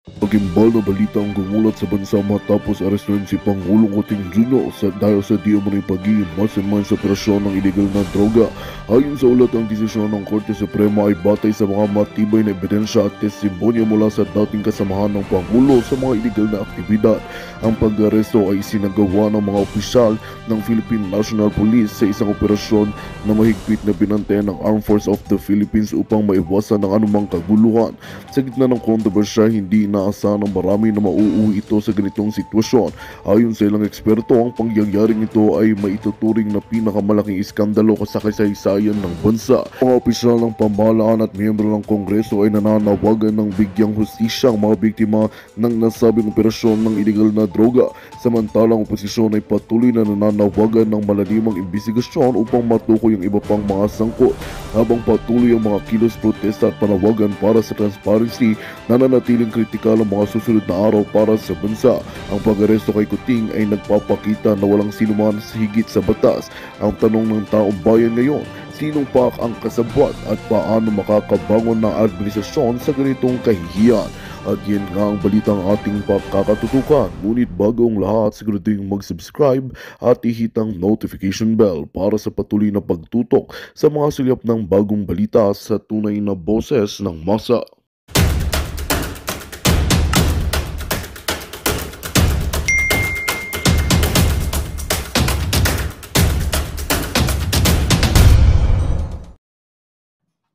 Magimbal na balita ang gumulat sa bansa matapos arestuhin si Pangulong Kuting Jr. Dahil sa di umano'y pagiging mastermind sa operasyon ng illegal na droga. Ayon sa ulat, ang desisyon ng Korte Suprema ay batay sa mga matibay na ebidensya at testimonya mula sa dating kasamahan ng Pangulo sa mga illegal na aktibidad. Ang pag-aresto ay sinagawa ng mga opisyal ng Philippine National Police sa isang operasyon na mahigpit na binantayan ng Armed Forces of the Philippines upang maiwasan ng anumang kaguluhan. Sa gitna ng kontrobersya, hindi inaasahan ng marami na mauuwi ito sa ganitong sitwasyon. Ayon sa ilang eksperto, ang pangyayaring ito ay maituturing na pinakamalaking iskandalo sa kasaysayan ng bansa. Mga opisyal ng pamahalaan at miyembro ng Kongreso ay nananawagan ng bigyang hustisya ang mga biktima ng nasabing operasyon ng illegal na droga. Samantalang oposisyon ay patuloy na nananawagan ng malalimang imbestigasyon upang matukoy ang iba pang mga sangkot. Habang patuloy ang mga kilos protesta at panawagan para sa transparency, nananatiling kritikal ang mga susunod na araw para sa bansa. Ang pag-aresto kay Kuting ay nagpapakita na walang sinuman higit sa batas. Ang tanong ng taong bayan ngayon, sinong pak ang kasabwat at paano makakabangon ng administrasyon sa ganitong kahihiyan? At yan nga ang balitang ating pagkakatutukan. Ngunit bago ang lahat, sigurading mag-subscribe at ihit ang notification bell para sa patuloy na pagtutok sa mga sulyap ng bagong balita sa tunay na boses ng masa.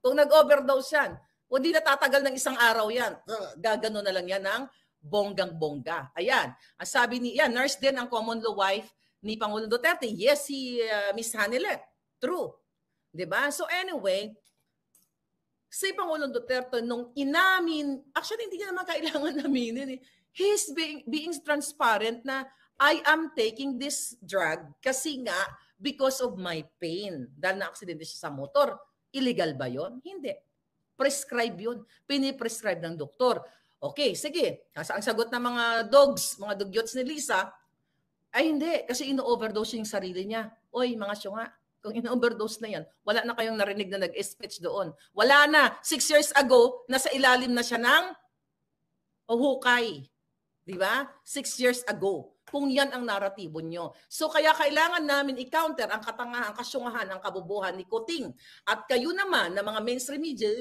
Kung nag-overdose yan, o di natatagal ng isang araw yan, gagano na lang yan ng bonggang-bongga. Ayan, ang sabi ni, yan, nurse din ang common law wife ni Pangulong Duterte. Yes, si Miss Hanelet. True. Diba? So anyway, si Pangulong Duterte nung inamin, actually hindi niya naman kailangan aminin. He's being transparent na I am taking this drug kasi nga because of my pain. Dahil na-aksidente siya sa motor. Illegal ba yon? Hindi. Prescribe yun. Piniprescribe ng doktor. Okay, sige. Ang sagot ng mga dogs, mga dugyots ni Lisa, ay hindi. Kasi ino-overdose yung sarili niya. Oy, mga syunga, kung ino-overdose na yan, wala na kayong narinig na nag-speech doon. Wala na. 6 years ago, nasa ilalim na siya ng hukay. Diba? 6 years ago. Kung yan ang naratibo nyo. So kaya kailangan namin i-counter ang katangahan, ang kasyungahan, ang kabubuhan ni Kuting. At kayo naman, na mga mainstream media,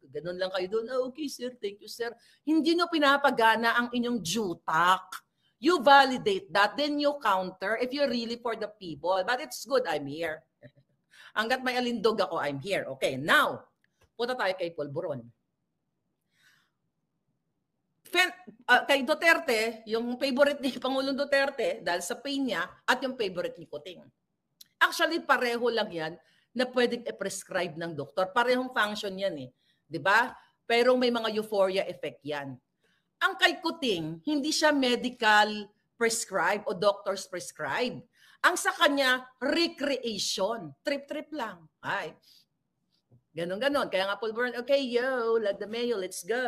ganun lang kayo doon, okay sir, thank you sir. Hindi nyo pinapagana ang inyong jutak. You validate that, then you counter if you're really for the people. But it's good, I'm here. Hanggat may alindog ako, I'm here. Okay, now, punta tayo kay Polvoron. Kay Duterte, yung favorite ni Pangulong Duterte dahil sa pain niya at yung favorite ni Kuting. Actually, pareho lang yan na pwedeng i-prescribe ng doktor. Parehong function yan eh. 'Di ba? Pero may mga euphoria effect yan. Ang kay Kuting, hindi siya medical prescribe o doctor's prescribe. Ang sa kanya, recreation. Trip-trip lang. Ay, ganon-ganon. Kaya nga Polvoron, okay, yo, Lagdameo, let's go.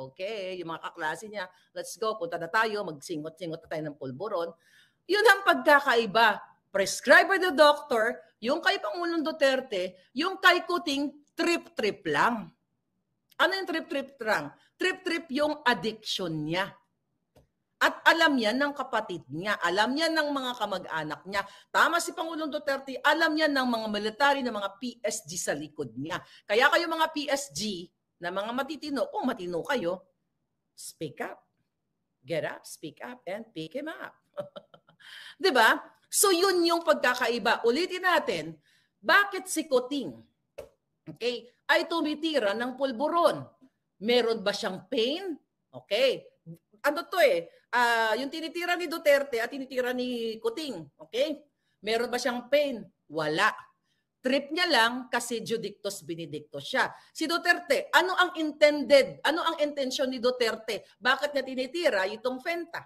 Okay, yung mga kaklase niya, let's go, punta na tayo, magsingot-singot na tayo ng Polvoron. Yun ang pagkakaiba. Prescribed by the doctor, yung kay Pangulong Duterte, yung kay Kuting, trip-trip lang. Ano yung trip-trip lang? Trip-trip yung addiction niya. At alam yan ng kapatid niya, alam yan ng mga kamag-anak niya. Tama si Pangulong Duterte, alam yan ng mga military, ng mga PSG sa likod niya. Kaya kayo mga PSG na mga matitino, kung matino kayo, speak up. Get up, speak up, and pick him up. Diba? So yun yung pagkakaiba. Ulitin natin, bakit si Kuting, okay, ay tumitira ng Polvoron? Meron ba siyang pain? Okay. Ano to eh? Yung tinitira ni Duterte at tinitira ni Kuting, okay? Meron ba siyang pain? Wala. Trip niya lang kasi judictus benedictus siya. Si Duterte, ano ang intensyon ni Duterte? Bakit niya tinitira itong Fenta?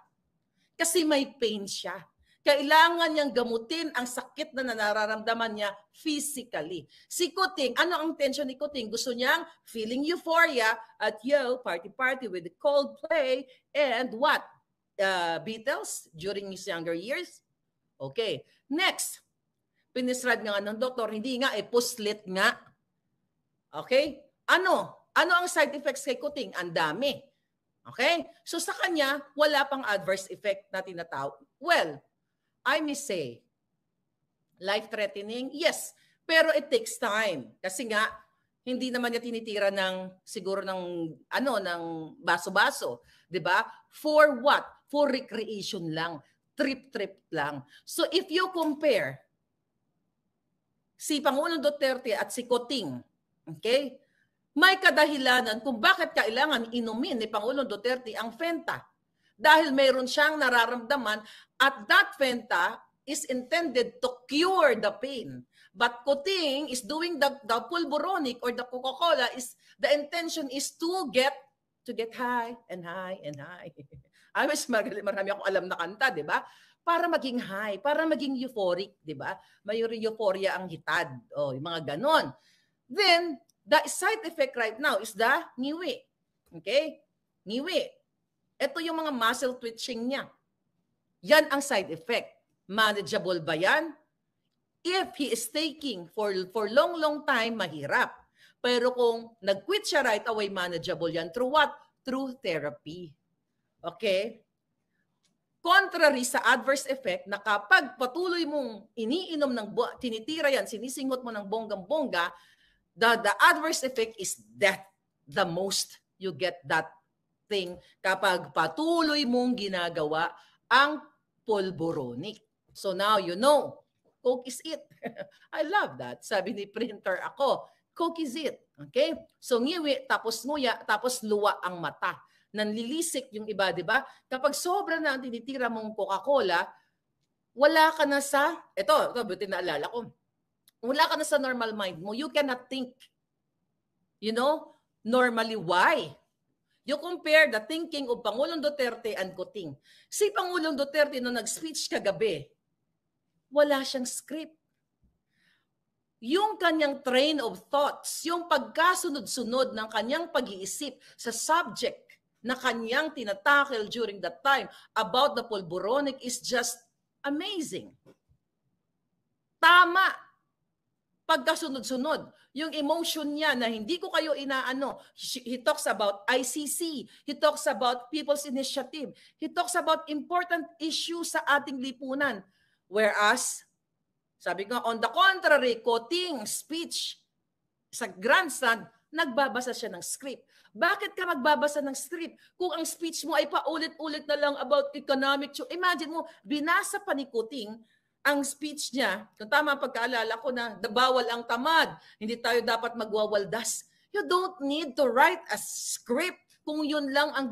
Kasi may pain siya. Kailangan niyang gamutin ang sakit na nararamdaman niya physically. Si Kuting, ano ang intention ni Kuting? Gusto niyang feeling euphoria at party with the Coldplay and what? Beatles during his younger years? Okay. Next, piniscribe nga ng doktor, hindi nga, puslit nga. Okay? Ano ang side effects kay Kuting? Ang dami. Okay? So sa kanya, wala pang adverse effect na tinatawag. Well, I may say, life-threatening, yes. Pero it takes time. Kasi nga, hindi naman niya tinitira ng siguro ng ng baso-baso, 'di ba? For what? For recreation lang, trip-trip lang. So if you compare si Pangulong Duterte at si Coting, okay? May kadahilanan kung bakit kailangan inumin ni Pangulong Duterte ang Fenta. Dahil mayroon siyang nararamdaman at that Fenta is intended to cure the pain. But Coting is doing the pulboronic or the Coca-Cola is the intention is to get high and high and high. I wish marami akong alam na kanta, di ba? Para maging high, para maging euphoric, di ba? May euphoria ang hitad. O, yung mga ganon. Then, the side effect right now is the ngiwi. Okay? Ngiwi. Ito yung mga muscle twitching niya. Yan ang side effect. Manageable ba yan? If he is taking for long time, mahirap. Pero kung nag-quit siya right away, manageable yan. Through what? Through therapy. Okay? Contrary sa adverse effect na kapag patuloy mong iniinom ng tinitira yan, sinisingot mo ng bonggang-bongga, the adverse effect is death. The most you get that thing kapag patuloy mong ginagawa ang pulboronic. So now you know, Coke is it. I love that. Sabi ni printer ako, Coke is it. Okay? So ngiwi, tapos nguya, tapos luwa ang mata. Nanlilisik yung iba, di ba? Kapag sobra na ang tinitira mong Coca-Cola, wala ka na sa, ito buti naalala ko, wala ka na sa normal mind mo. You cannot think. You know, normally, why? You compare the thinking of Pangulong Duterte and Coting. Si Pangulong Duterte nung nag-speech kagabi, wala siyang script. Yung kanyang train of thoughts, yung pagkasunod-sunod ng kanyang pag-iisip sa subject na kanyang tinatakil during that time about the pulboronic is just amazing. Tama. Pagkasunod-sunod, yung emotion niya na hindi ko kayo inaano. He talks about ICC. He talks about People's Initiative. He talks about important issues sa ating lipunan. Whereas, sabi ko, on the contrary, Coting speech sa grandstand, nagbabasa siya ng script. Bakit ka magbabasa ng script? Kung ang speech mo ay paulit-ulit na lang about economic, imagine mo, binasa pa ni Coting ang speech niya, kung tama pagkaalala ko na bawal ang tamad, hindi tayo dapat magwawaldas. You don't need to write a script kung yun lang ang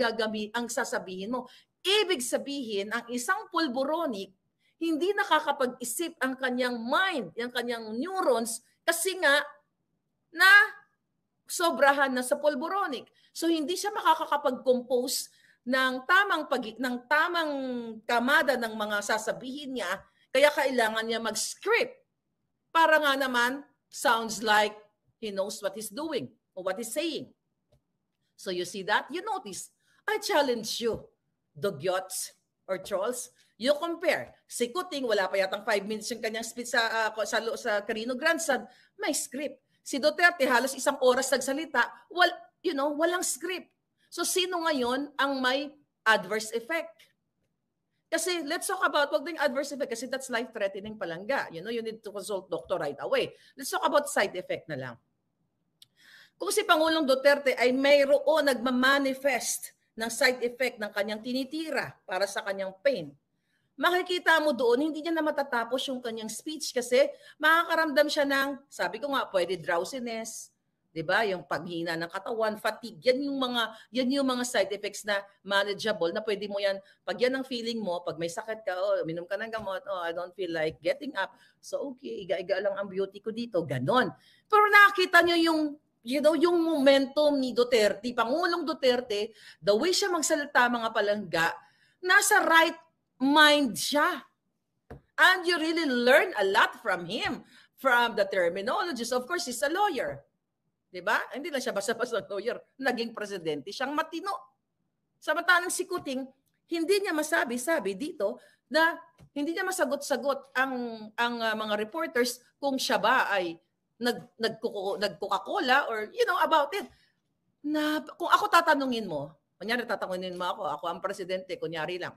ang sasabihin mo. Ibig sabihin, ang isang pulboronic, hindi nakakapag-isip ang kanyang mind, ang kanyang neurons, kasi nga na sobrahan na sa pulboronic. So hindi siya makakapag-compose ng tamang kamada ng mga sasabihin niya. Kaya kailangan niya mag-script para nga naman sounds like he knows what he's doing or what he's saying. So you see that? You notice. I challenge you, dogyots or trolls. You compare. Si Coting, wala pa yatang 5 minutes yung kanyang speech sa Carino Grandstand, may script. Si Duterte, halos 1 oras nagsalita, walang script. So sino ngayon ang may adverse effect? Kasi let's talk about, wag ding adverse effect kasi that's life-threatening palangga. You need to consult doctor right away. Let's talk about side effect na lang. Kung si Pangulong Duterte ay mayroon nagmamanifest ng side effect ng kanyang tinitira para sa kanyang pain, makikita mo doon, hindi niya na matatapos yung kanyang speech kasi makakaramdam siya ng, sabi ko nga, pwede drowsiness, 'di ba? Yung paghina ng katawan, fatigue, yan yung mga side effects na manageable na pwede mo yan, pag yan ang feeling mo, pag may sakit ka, minom ka ng gamot, I don't feel like getting up. So okay, iga-iga lang ang beauty ko dito, ganon. Pero nakita niyo yung momentum ni Duterte, Pangulong Duterte, the way siya magsalita mga palangga, nasa right mind siya. And you really learn a lot from him, from the terminologies. Of course, he's a lawyer. Diba? Hindi lang siya basta-basta lawyer. Naging presidente, siyang matino. Samantalang si Coting, hindi niya masabi dito na hindi niya masagot-sagot ang mga reporters kung siya ba ay nag-Coca-Cola or about it. Na kung ako tatanungin mo, Kunyari, tatangunin mo ako ang presidente, kunyari lang.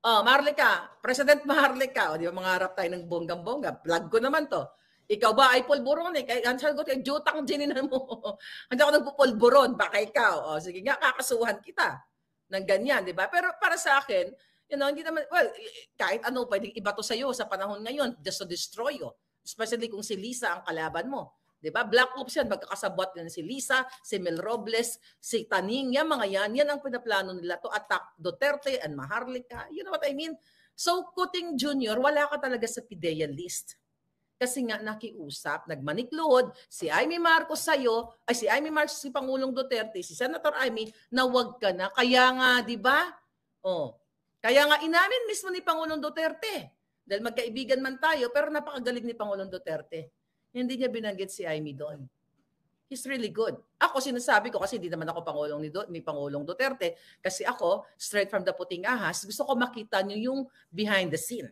Maharlika, President Maharlika, di ba mangarap tayo ng bonggang-bongga, plug ko naman to. Ikaw ba ay pulburon eh? Kaya sabi ko, jutang gininan mo. Hindi ako nagpupulburon, baka ikaw. Sige nga, kakasuhan kita ng ganyan, di ba? Pero para sa akin, hindi naman, well, kahit ano, pwedeng iba to sa'yo sa panahon ngayon, just to destroy you. Especially kung si Lisa ang kalaban mo. Diba? Black Ops yan, magkakasabot yan si Lisa, si Mel Robles, si Taning, yan mga yan ang pinaplano nila to attack Duterte and Maharlika. You know what I mean? So, Kuting Jr., wala ka talaga sa PIDEA list. Kasi nga nakiusap, nagmanikluhod, si Amy Marcos sa'yo, ay si Amy Marcos, si Pangulong Duterte, si Senator Amy, na wag ka na. Kaya nga, di ba? Kaya nga inamin mismo ni Pangulong Duterte. Dahil magkaibigan man tayo, pero napakagaling ni Pangulong Duterte. Hindi niya binanggit si Amy doon. He's really good. Ako sinasabi ko, kasi hindi naman ako Pangulong ni Pangulong Duterte, kasi ako, straight from the puting ahas, gusto ko makita niyo yung behind the scene.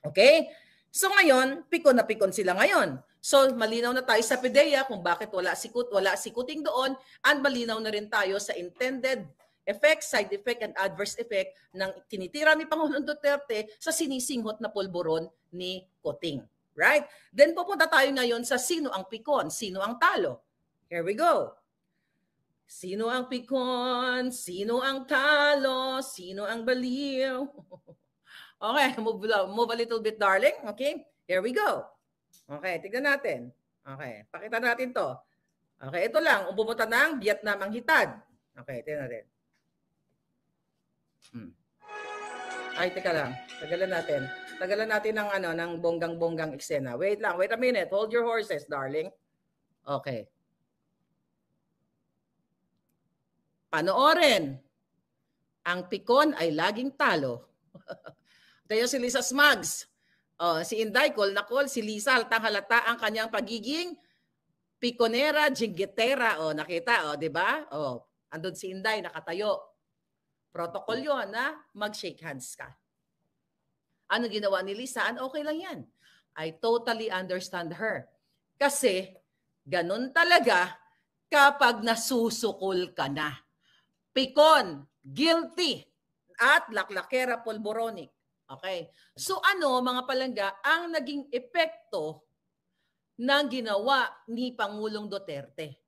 Okay? So ngayon, pikon na pikon sila ngayon. So malinaw na tayo sa PIDEA kung bakit wala si Kuting doon, and malinaw na rin tayo sa intended effect, side effect, and adverse effect ng tinitira ni Pangulong Duterte sa sinisinghot na pulburon ni Kuting. Right? Then pupunta tayo ngayon sa sino ang pikon, sino ang talo. Here we go. Sino ang pikon, sino ang talo, sino ang baliw. Okay, move a little bit, darling. Okay, here we go. Okay, tignan natin. Okay, pakita natin to. Okay, ito lang, pumunta ng Vietnam ang hitad. Okay, tignan natin. Ay, teka lang. Tagalan natin ng bonggang-bonggang eksena. Wait lang, wait a minute. Hold your horses, darling. Okay. Panoorin. Ang pikon ay laging talo. Tayo si Lisa Smugs. Si Inday, call na call. Si Lisa, halata ang kanyang pagiging pikonera, jinggitera. Nakita, di ba? Andun si Inday, nakatayo. Protocol yun na mag-shake hands ka. Ano ginawa ni Lisa? Okay lang yan. I totally understand her. Kasi, ganun talaga kapag nasusukol ka na. Pikon, guilty, at laklakera polboronic. Okay? So mga palangga, ang naging epekto ng ginawa ni Pangulong Duterte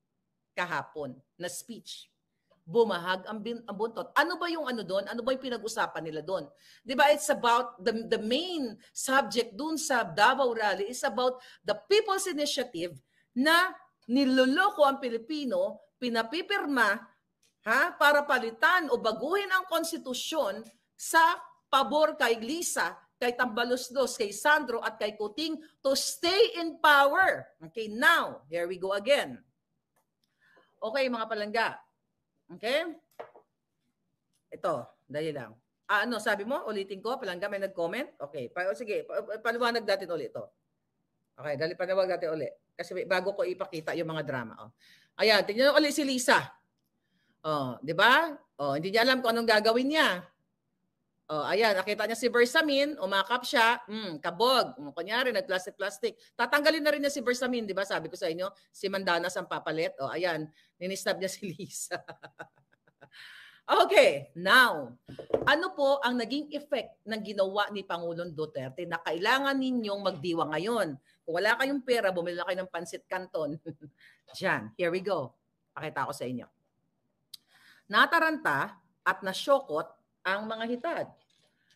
kahapon na speech? Bumahag ang buntot. Ano ba yung doon? Ano ba yung pinag-usapan nila doon? Di ba, it's about the main subject doon sa Davao Rally is about the People's Initiative na niloloko ang Pilipino, pinapipirma para palitan o baguhin ang konstitusyon sa pabor kay Lisa, kay Tambaloslos, kay Sandro at kay Kuting to stay in power. Okay, now, here we go again. Okay, mga palangga. Okay? Ito, dali lang. Sabi mo? Ulitin ko? Palangga, may nag-comment? Okay. Sige, paliwanag natin ulit ito. Okay, dali paliwanag natin ulit. Kasi bago ko ipakita yung mga drama. Ayan, tingnan ulit si Lisa. Di ba? Hindi niya alam kung anong gagawin niya. Ayan, nakita niya si Bersamin, umakap siya, kabog. Kunyari, nag-plastic. Tatanggalin na rin niya si Bersamin, di ba? Sabi ko sa inyo, si Mandanas ang papalit. Ayan, ninistab niya si Lisa. Okay, now, ano po ang naging effect ng ginawa ni Pangulong Duterte na kailangan ninyong magdiwa ngayon? Kung wala kayong pera, bumili na kayo ng Pansit Canton. Diyan, here we go. Pakita ko sa inyo. Nataranta at nasyokot ang mga hitad.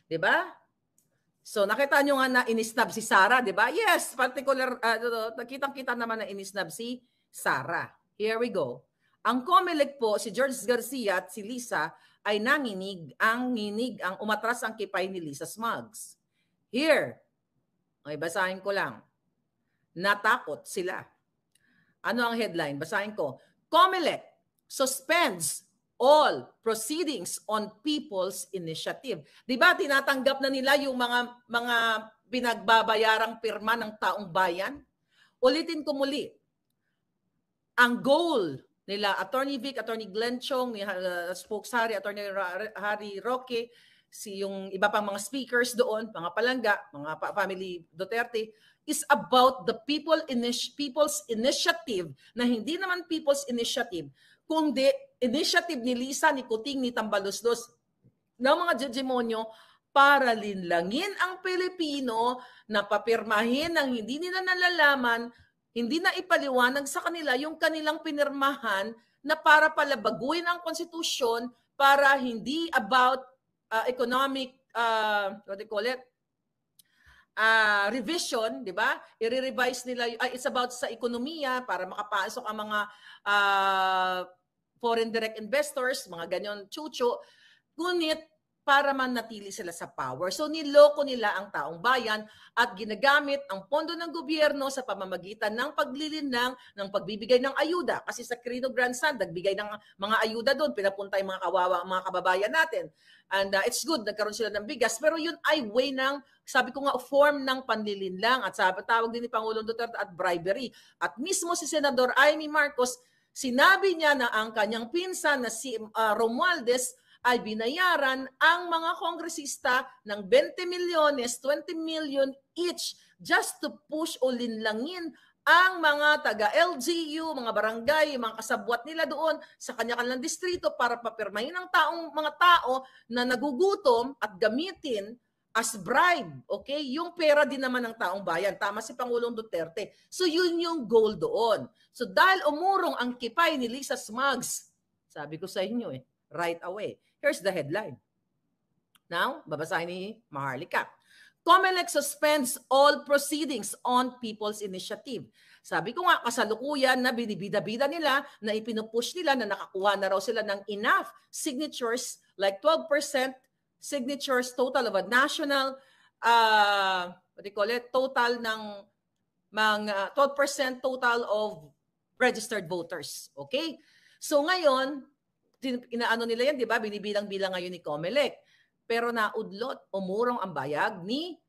Diba? So, nakita nyo nga na inisnab si Sara, diba? Yes, particular, nakitang-kita naman na inisnab si Sara. Here we go. Ang COMELEC po, si George Garcia at si Lisa, ay nanginig ang umatras ang kipay ni Lisa Smugs. Here, okay, basahin ko lang. Natakot sila. Ano ang headline? Basahin ko. COMELEC suspends all proceedings on People's Initiative. Di ba tinatanggap na nila yung mga pinagbabayarang pirma ng taong bayan? Ulitin ko muli. Ang goal nila, Attorney Vic, Attorney Glenn Chong, ni Spokes Harry, Attorney Harry Roque, yung iba pang mga speakers doon, mga palangga, mga family Duterte, is about the people's initiative na hindi naman people's initiative, kundi initiative ni Lisa, ni Kuting, ni Tambaloslos, ng mga demonyo para linlangin ang Pilipino na papirmahin ng hindi nila nalalaman, hindi na ipaliwanag sa kanila yung kanilang pinirmahan na para pala baguhin ang konstitusyon para hindi about economic, what do you call it? Revision, di ba? I-revise nila, it's about sa ekonomiya para makapasok ang mga foreign direct investors, mga ganyan chucho. Ngunit para manatili sila sa power. So niloko nila ang taong bayan at ginagamit ang pondo ng gobyerno sa pamamagitan ng paglilinlang, ng pagbibigay ng ayuda. Kasi sa Quirino Grandstand, nagbigay ng mga ayuda doon, pinapunta yung mga kawawa, mga kababayan natin. And it's good, nagkaroon sila ng bigas. Pero yun ay way ng, sabi ko nga, form ng panlilinlang. At sabi, tawag din ni Pangulong Duterte at bribery. At mismo si Senador Amy Marcos, sinabi niya na ang kanyang pinsan na si Romualdez ay binayaran ang mga kongresista ng 20 milyones, 20 million each just to push o linlangin ang mga taga-LGU, mga barangay, mga kasabwat nila doon sa kanya-kanilang distrito para papirmahin ang mga tao na nagugutom at gamitin as bribe, okay? Yung pera din naman ng taong bayan. Tama si Pangulong Duterte. So yun yung goal doon. So dahil umurong ang kipay ni Lisa Smugs, sabi ko sa inyo right away. Here's the headline. Now, babasahin ni Maharlika. COMELEC suspends all proceedings on People's Initiative. Sabi ko nga, kasalukuyan na binibida-bida nila, na ipinupush nila na nakakuha na raw sila ng enough signatures, like 12% signatures total of a national, what do you call it, total ng 12% total of registered voters. Okay? So ngayon, inaano nila yan, di ba? Binibilang-bilang ngayon ni COMELEC. Pero naudlot, umurong ang bayag ni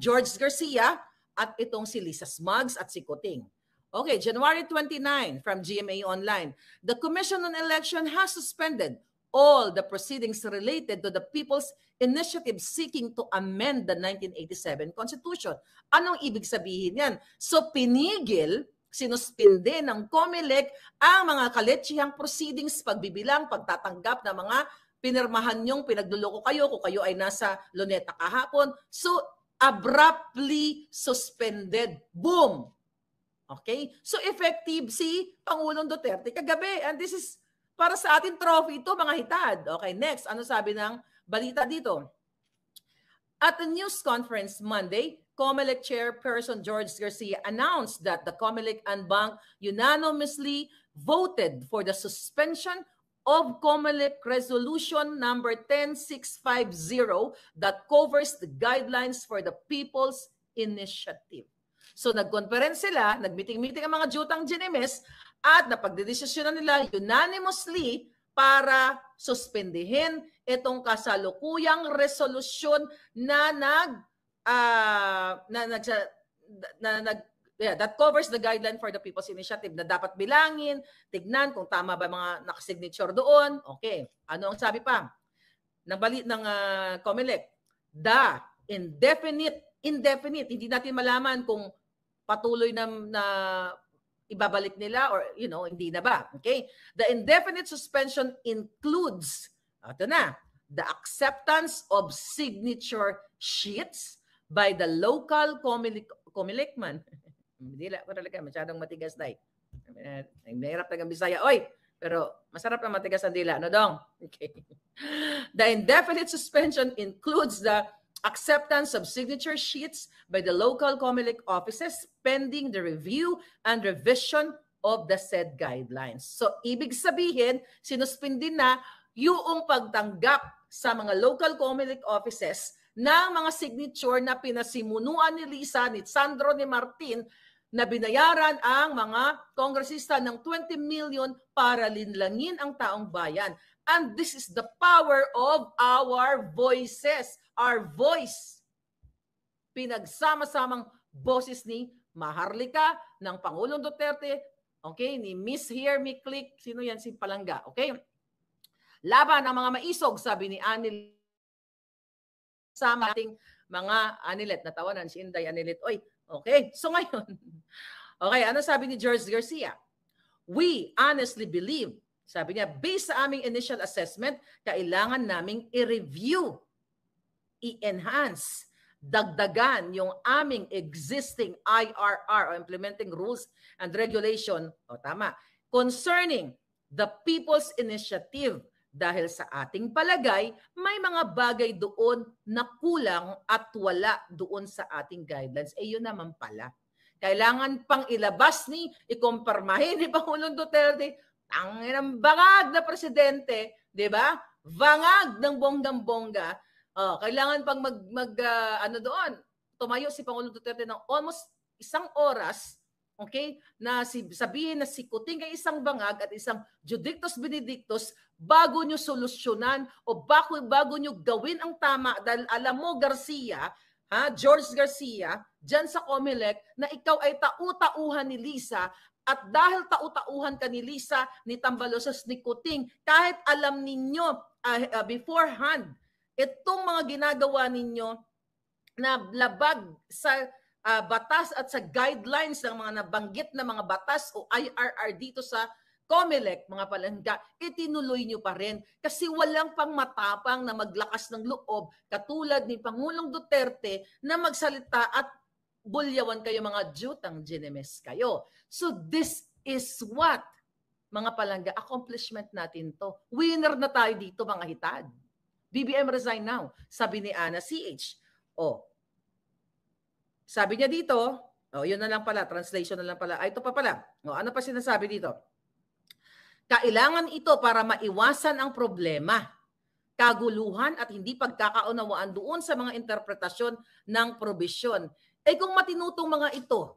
George Garcia at itong si Lisa Smugs at si Kuting. Okay, January 29 from GMA Online. The Commission on Election has suspended all the proceedings related to the People's Initiative seeking to amend the 1987 Constitution. Anong ibig sabihin yan? So pinigil, sinuspinde ng COMELEC ang mga kaletsihang proceedings, pagbibilang, pagtatanggap ng mga pinirmahan nyong pinagluloko kayo kung kayo ay nasa Luneta kahapon. So, abruptly suspended. Boom! Okay? So, effective si Pangulong Duterte kagabi. And this is para sa ating trophy ito, mga hitad. Okay, next. Ano sabi ng balita dito? At the news conference Monday, COMELEC Chairperson George Garcia announced that the COMELEC and Bank unanimously voted for the suspension of COMELEC Resolution number 10650 that covers the guidelines for the People's Initiative. So nagkonference sila, nagmeeting-meeting ang mga jutang Ginemes at napagdedesisyonan nila unanimously para suspendihin itong kasalukuyang resolusyon na that covers the guideline for the People's Initiative na dapat bilangin, tignan kung tama ba mga nakasignature doon. Okay. Ano ang sabi pa ng COMELEC? The indefinite, hindi natin malaman kung patuloy na ibabalik nila or hindi na ba. Okay? The indefinite suspension includes, ito na, the acceptance of signature sheets by the local COMELEC man. Hindi ko talaga, masyadong matigas na nahirap talagang Bisaya. Oy! Pero masarap na matigas ang dila. Ano dong? Okay. The indefinite suspension includes the acceptance of signature sheets by the local COMELEC offices pending the review and revision of the said guidelines. So, ibig sabihin, sinuspindi na yung pagtanggap sa mga local COMELEC offices ng mga signature na pinasimunuan ni Lisa, ni Sandro, ni Martin, na binayaran ang mga kongresista ng 20 million para linlangin ang taong bayan. And this is the power of our voices. Our voice. Pinagsama-samang boses ni Maharlika, ng Pangulong Duterte, okay, ni Miss Hear Me Click, sino yan? Si Palangga, okay? Laban ang mga maisog, sabi ni Anil sa ating mga Anilet. Natawanan si Inday Anilet. Oy, okay. So ngayon, okay, ano sabi ni George Garcia? we honestly believe, sabi niya, based sa aming initial assessment, kailangan naming i-review, i-enhance, dagdagan yung aming existing IRR o Implementing Rules and Regulation, tama, concerning the People's Initiative dahil sa ating palagay, may mga bagay doon na kulang at wala doon sa ating guidelines. Yun naman pala. Kailangan pang ilabas ikumpirmahin ni Pangulong Duterte, ang bangag na presidente, di ba? Bangag ng bonggang-bongga. Kailangan pang doon, tumayo si Pangulong Duterte ng almost 1 oras, okay, na sabihin na si Kuting ay isang bangag at isang Judictus Benedictus bago nyo solusyonan o bago nyo gawin ang tama dahil alam mo, Garcia, George Garcia, dyan sa COMELEC, na ikaw ay tau-tauhan ni Lisa at dahil tau-tauhan ka ni Lisa, ni Tambalosas, ni Kuting, kahit alam ninyo beforehand, itong mga ginagawa ninyo na labag sa batas at sa guidelines ng mga nabanggit na mga batas o IRR dito sa COMELEC, mga palangga, itinuloy nyo pa rin kasi walang pang matapang na maglakas ng loob katulad ni Pangulong Duterte na magsalita at bulyawan kayo mga jutang ginemes kayo. So this is what, mga palangga, accomplishment natin to. Winner na tayo dito, mga hitad. BBM resign now, sabi ni Ana CH. Sabi niya dito, yun na lang pala, translation na lang pala. Ito pa pala. Ano pa sinasabi dito? Kailangan ito para maiwasan ang problema, kaguluhan at hindi pagkakaunawaan doon sa mga interpretasyon ng probisyon. Kung matinutong mga ito,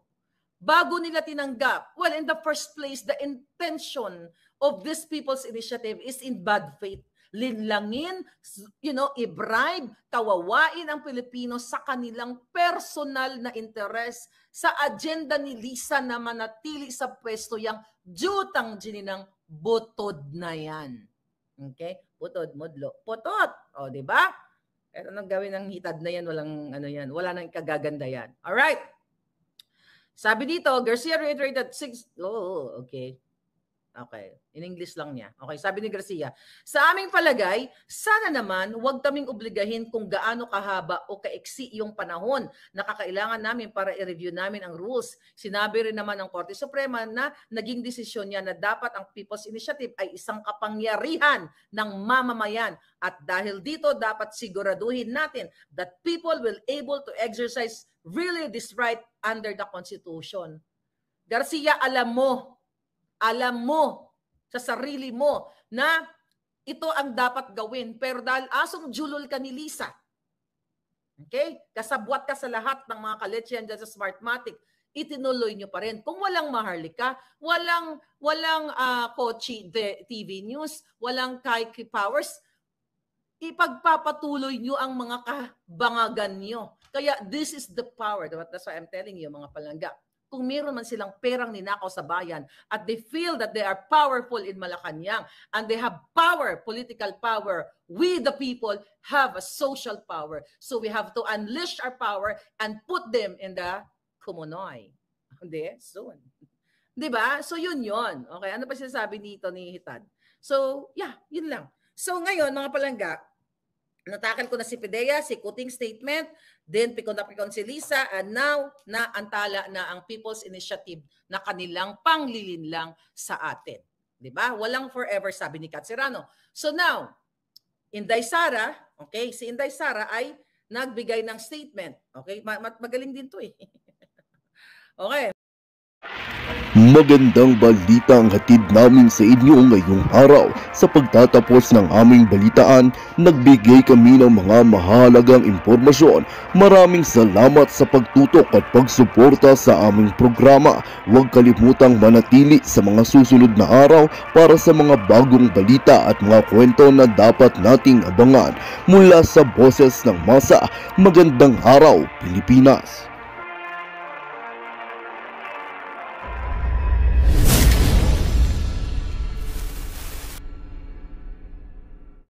bago nila tinanggap, well, in the first place, the intention of this People's Initiative is in bad faith. Linlangin, i-bribe, kawawain ang Pilipino sa kanilang personal na interes sa agenda ni Lisa na manatili sa pwesto yang jutang gininang butod na yan. Okay? Butod, mudlo. Putot! di ba? Kaya anong gawin ng hitad na yan? Walang yan. Wala nang kagaganda yan. Alright. Sabi dito, Garcia reiterated okay. Okay. In English lang niya. Okay, sabi ni Garcia, sa aming palagay, sana naman huwag kaming obligahin kung gaano kahaba o kaiksi yung panahon na kakailangan namin para i-review namin ang rules. Sinabi rin naman ng Korte Suprema na naging desisyon niya na dapat ang People's Initiative ay isang kapangyarihan ng mamamayan at dahil dito dapat siguraduhin natin that people will able to exercise really this right under the Constitution. Garcia, alam mo sa sarili mo na ito ang dapat gawin. Pero dahil asong julol ka ni Lisa, okay? Kasabwat ka sa lahat ng mga kaletsyan dyan sa Smartmatic, itinuloy nyo pa rin. Kung walang Maharlika, walang Kochi TV News, walang Kaiki Powers, ipagpapatuloy nyo ang mga kabangagan nyo. Kaya this is the power. That's why I'm telling you, mga palangga. Kung meron man silang perang ninakaw sa bayan at they feel that they are powerful in Malacanang and they have power, political power, we the people have a social power. So we have to unleash our power and put them in the Kumunoy. Hindi? Soon. Diba? So yun. Okay, ano pa sinasabi nito ni Hitad? So, yeah, yun lang. So ngayon, mga palangga, natakal ko na si Pidea, si Kuting statement, then pikon si Lisa, and now naantala na ang People's Initiative na kanilang panglilinlang sa atin. Diba? Walang forever, sabi ni Kat Serrano. So now, Inday Sara, okay, si Inday Sara ay nagbigay ng statement. Okay, magaling din to eh. Okay. Magandang balita ang hatid namin sa inyo ngayong araw. Sa pagtatapos ng aming balitaan, nagbigay kami ng mga mahalagang impormasyon. Maraming salamat sa pagtutok at pagsuporta sa aming programa. Huwag kalimutang manatili sa mga susunod na araw para sa mga bagong balita at mga kwento na dapat nating abangan. Mula sa Boses ng Masa, magandang araw, Pilipinas!